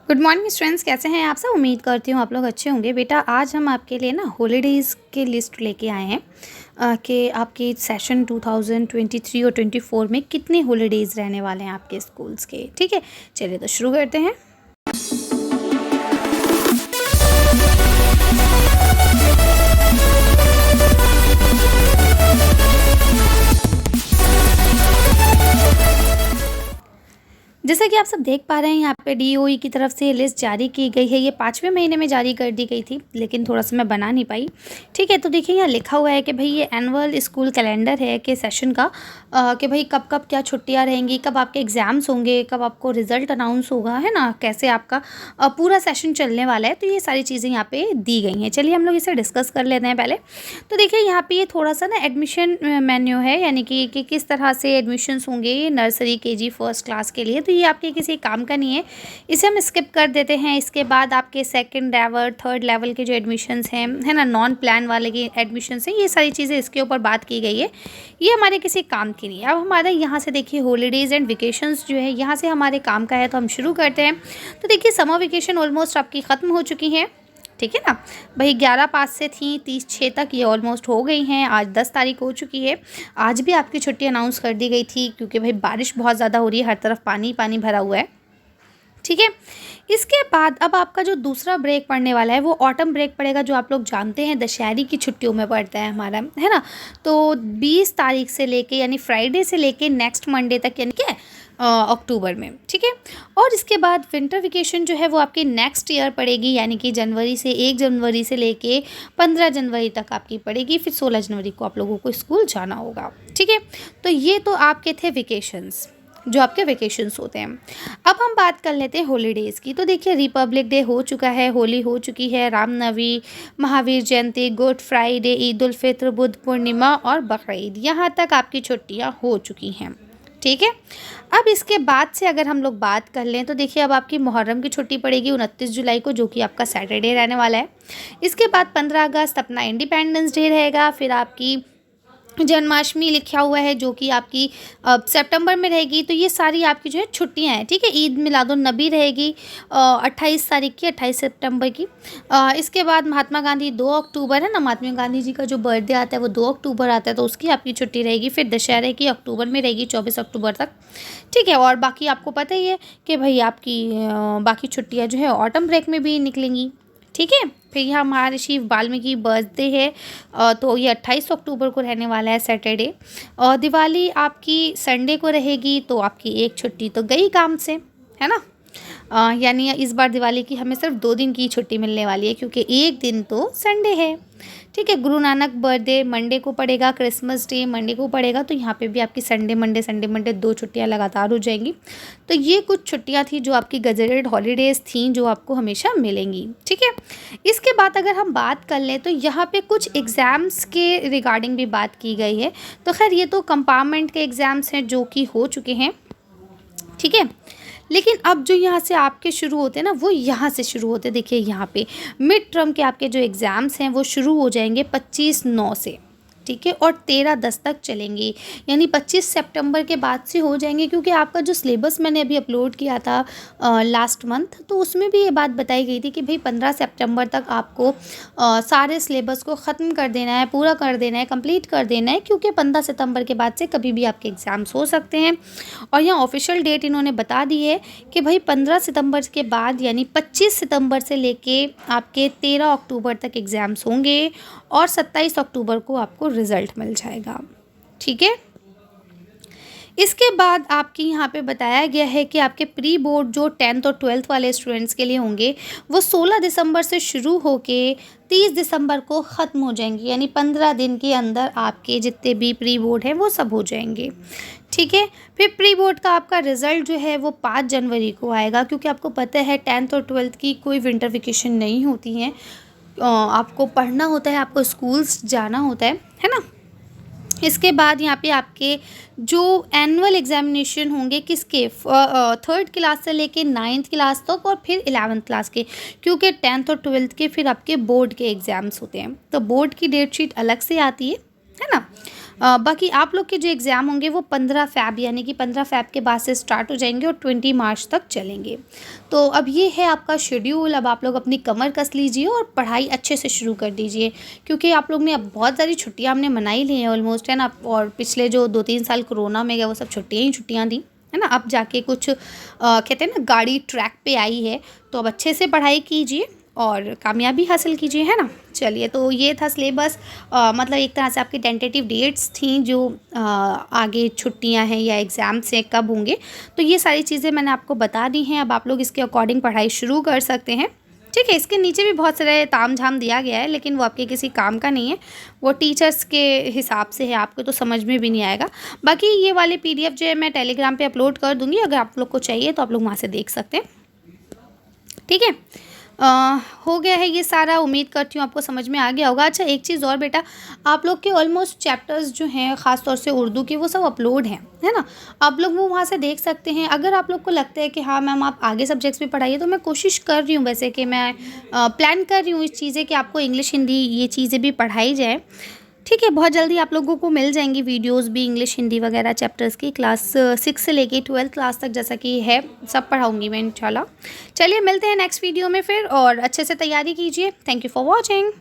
Good morning students, कैसे हैं आप सब। उम्मीद करती हूँ आप लोग अच्छे होंगे। बेटा आज हम आपके लिए ना हॉलीडेज़ की लिस्ट लेके आए हैं कि आपके सेशन 2023 और 24 में कितने हॉलीडेज़ रहने वाले हैं आपके स्कूल्स के। ठीक है, चलिए तो शुरू करते हैं। जैसा कि आप सब देख पा रहे हैं, यहाँ पे डीओई की तरफ से लिस्ट जारी की गई है। ये 5वें महीने में जारी कर दी गई थी, लेकिन थोड़ा सा मैं बना नहीं पाई। ठीक है, तो देखिए यहाँ लिखा हुआ है कि भाई ये एनुअल स्कूल कैलेंडर है कि सेशन का कि भाई कब कब क्या छुट्टियाँ रहेंगी, कब आपके एग्ज़ाम्स होंगे, कब आपको रिज़ल्ट अनाउंस होगा, है ना, कैसे आपका पूरा सेशन चलने वाला है। तो ये सारी चीज़ें यहाँ पे दी गई हैं। चलिए हम लोग इसे डिस्कस कर लेते हैं पहले। तो देखिए यहाँ पे ये थोड़ा सा ना एडमिशन मेन्यू है, यानी कि किस तरह से एडमिशन्स होंगे ये नर्सरी केजी फर्स्ट क्लास के लिए। तो ये आपके किसी काम का नहीं है, इसे हम स्किप कर देते हैं। इसके बाद आपके सेकंड लेवल थर्ड लेवल के जो एडमिशन्स हैं, है ना, नॉन प्लान वाले की एडमिशन्स हैं, ये सारी चीज़ें इसके ऊपर बात की गई है। ये हमारे किसी काम की नहीं है। अब हमारे यहाँ से देखिए हॉलीडेज़ एंड वेकेशंस जो है यहाँ से हमारे काम का है, तो हम शुरू करते हैं। तो देखिए समर वेकेशन ऑलमोस्ट आपकी ख़त्म हो चुकी हैं। ठीक है ना भाई, 11/5 से थी 30/6 तक, ये ऑलमोस्ट हो गई हैं। आज 10 तारीख हो चुकी है। आज भी आपकी छुट्टी अनाउंस कर दी गई थी, क्योंकि भाई बारिश बहुत ज़्यादा हो रही है, हर तरफ पानी पानी भरा हुआ है। ठीक है, इसके बाद अब आपका जो दूसरा ब्रेक पड़ने वाला है वो ऑटम ब्रेक पड़ेगा, जो आप लोग जानते हैं दशहरी की छुट्टियों में पड़ता है हमारा, है ना। तो 20 तारीख से लेके यानी फ्राइडे से लेके नेक्स्ट मंडे तक, यानी क्या अक्टूबर में। ठीक है, और इसके बाद विंटर वेकेशन जो है वो आपकी नेक्स्ट ईयर पड़ेगी, यानी कि जनवरी से 1 जनवरी से लेके 15 जनवरी तक आपकी पड़ेगी। फिर 16 जनवरी को आप लोगों को स्कूल जाना होगा। ठीक है, तो ये तो आपके थे वेकेशंस, जो आपके वेकेशंस होते हैं। अब हम बात कर लेते हैं हॉलीडेज़ की। तो देखिए रिपब्लिक डे हो चुका है, होली हो चुकी है, रामनवमी, महावीर जयंती, गुड फ्राइडे, ईद उल फित्र, बुद्ध पूर्णिमा और बकरीद, यहाँ तक आपकी छुट्टियाँ हो चुकी हैं। ठीक है, अब इसके बाद से अगर हम लोग बात कर लें तो देखिए अब आपकी मुहर्रम की छुट्टी पड़ेगी 29 जुलाई को, जो कि आपका सैटरडे रहने वाला है। इसके बाद 15 अगस्त अपना इंडिपेंडेंस डे रहेगा। फिर आपकी जन्माष्टमी लिखा हुआ है, जो कि आपकी सितंबर में रहेगी। तो ये सारी आपकी जो है छुट्टियां हैं। ठीक है, ईद मिलादुन्नबी रहेगी 28 तारीख की, 28 सितंबर की। इसके बाद महात्मा गांधी 2 अक्टूबर है ना, महात्मा गांधी जी का जो बर्थडे आता है वो 2 अक्टूबर आता है, तो उसकी आपकी छुट्टी रहेगी। फिर दशहरे की अक्टूबर में रहेगी 24 अक्टूबर तक। ठीक है, और बाकी आपको पता ही है कि भाई आपकी बाकी छुट्टियाँ जो है ऑटम ब्रेक में भी निकलेंगी। ठीक है, फिर यहाँ महर्षि वाल्मीकि बर्थडे है, तो ये 28 अक्टूबर को रहने वाला है सैटरडे। और दिवाली आपकी संडे को रहेगी, तो आपकी एक छुट्टी तो गई काम से, है ना। यानी इस बार दिवाली की हमें सिर्फ 2 दिन की छुट्टी मिलने वाली है, क्योंकि एक दिन तो संडे है। ठीक है, गुरु नानक बर्थडे मंडे को पड़ेगा, क्रिसमस डे मंडे को पड़ेगा, तो यहाँ पे भी आपकी संडे मंडे 2 छुट्टियाँ लगातार हो जाएंगी। तो ये कुछ छुट्टियाँ थी जो आपकी गजेटेड हॉलीडेज़ थी, जो आपको हमेशा मिलेंगी। ठीक है, इसके बाद अगर हम बात कर लें तो यहाँ पे कुछ एग्ज़ाम्स के रिगार्डिंग भी बात की गई है। तो खैर ये तो कंपार्टमेंट के एग्ज़ाम्स हैं जो कि हो चुके हैं। ठीक है, लेकिन अब जो यहाँ से आपके शुरू होते हैं ना, वो यहाँ से शुरू होते हैं। देखिए यहाँ पे मिड टर्म के आपके जो एग्ज़ाम्स हैं वो शुरू हो जाएंगे 25/9 से। ठीक है, और 13/10 तक चलेंगे, यानी 25 सितंबर के बाद से हो जाएंगे। क्योंकि आपका जो सिलेबस मैंने अभी अपलोड किया था लास्ट मंथ, तो उसमें भी ये बात बताई गई थी कि भाई 15 सितंबर तक आपको सारे सिलेबस को ख़त्म कर देना है, पूरा कर देना है, कंप्लीट कर देना है, क्योंकि 15 सितंबर के बाद से कभी भी आपके एग्ज़ाम्स हो सकते हैं। और यहाँ ऑफिशियल डेट इन्होंने बता दी है कि भाई 15 सितंबर के बाद यानी 25 सितंबर से लेके आपके 13 अक्टूबर तक एग्ज़ाम्स होंगे, और 27 अक्टूबर को आपको रिज़ल्ट मिल जाएगा। ठीक है, इसके बाद आपकी यहाँ पे बताया गया है कि आपके प्री बोर्ड जो 10th और 12th वाले स्टूडेंट्स के लिए होंगे वो 16 दिसंबर से शुरू होके 30 दिसंबर को ख़त्म हो जाएंगे, यानी 15 दिन के अंदर आपके जितने भी प्री बोर्ड हैं वो सब हो जाएंगे। ठीक है, फिर प्री बोर्ड का आपका रिज़ल्ट जो है वो 5 जनवरी को आएगा, क्योंकि आपको पता है 10th और 12th की कोई विंटर वेकेशन नहीं होती हैं। आपको पढ़ना होता है, आपको स्कूल्स जाना होता है ना। इसके बाद यहाँ पे आपके जो एनुअल एग्जामिनेशन होंगे किसके 3rd क्लास से लेके 9th क्लास तक, और फिर 11th क्लास के, क्योंकि 10th और 12th के फिर आपके बोर्ड के एग्ज़ाम्स होते हैं। तो बोर्ड की डेट शीट अलग से आती है ना। बाकी आप लोग के जो एग्ज़ाम होंगे वो 15 फ़ैब यानी कि 15 फ़ैब के बाद से स्टार्ट हो जाएंगे और 20 मार्च तक चलेंगे। तो अब ये है आपका शेड्यूल। अब आप लोग अपनी कमर कस लीजिए और पढ़ाई अच्छे से शुरू कर दीजिए, क्योंकि आप लोग ने अब बहुत सारी छुट्टियाँ हमने मनाई ली हैं ऑलमोस्ट, है ना। और पिछले जो 2-3 साल कोरोना में गए वो सब छुट्टियाँ ही छुट्टियाँ थी, है ना। अब जाके कुछ कहते हैं ना गाड़ी ट्रैक पे आई है, तो अब अच्छे से पढ़ाई कीजिए और कामयाबी हासिल कीजिए, है ना। चलिए, तो ये था सिलेबस। मतलब एक तरह से आपकी टेंटेटिव डेट्स थी जो आगे छुट्टियां हैं या एग्ज़ाम्स हैं कब होंगे, तो ये सारी चीज़ें मैंने आपको बता दी हैं। अब आप लोग इसके अकॉर्डिंग पढ़ाई शुरू कर सकते हैं, ठीक है। इसके नीचे भी बहुत सारे ताम झाम दिया गया है, लेकिन वो आपके किसी काम का नहीं है, वो टीचर्स के हिसाब से है, आपको तो समझ में भी नहीं आएगा। बाकी ये वाले PDF जो है मैं टेलीग्राम पे अपलोड कर दूँगी, अगर आप लोग को चाहिए तो आप लोग वहाँ से देख सकते हैं, ठीक है। हो गया है ये सारा, उम्मीद करती हूँ आपको समझ में आ गया होगा। अच्छा, एक चीज़ और बेटा, आप लोग के ऑलमोस्ट चैप्टर्स जो हैं ख़ास तौर से उर्दू के, वो सब अपलोड हैं, है ना। आप लोग वो वहाँ से देख सकते हैं। अगर आप लोग को लगता है कि हाँ मैम आप आगे सब्जेक्ट्स भी पढ़ाइए, तो मैं कोशिश कर रही हूँ वैसे कि मैं प्लान कर रही हूँ इस चीज़ें कि आपको इंग्लिश हिंदी ये चीज़ें भी पढ़ाई जाए, ठीक है। बहुत जल्दी आप लोगों को मिल जाएंगी वीडियोस भी इंग्लिश हिंदी वगैरह चैप्टर्स की, क्लास 6 से लेके 12th क्लास तक जैसा कि है सब पढ़ाऊंगी मैं इंशाल्लाह। चलिए, मिलते हैं नेक्स्ट वीडियो में फिर, और अच्छे से तैयारी कीजिए। Thank you for watching.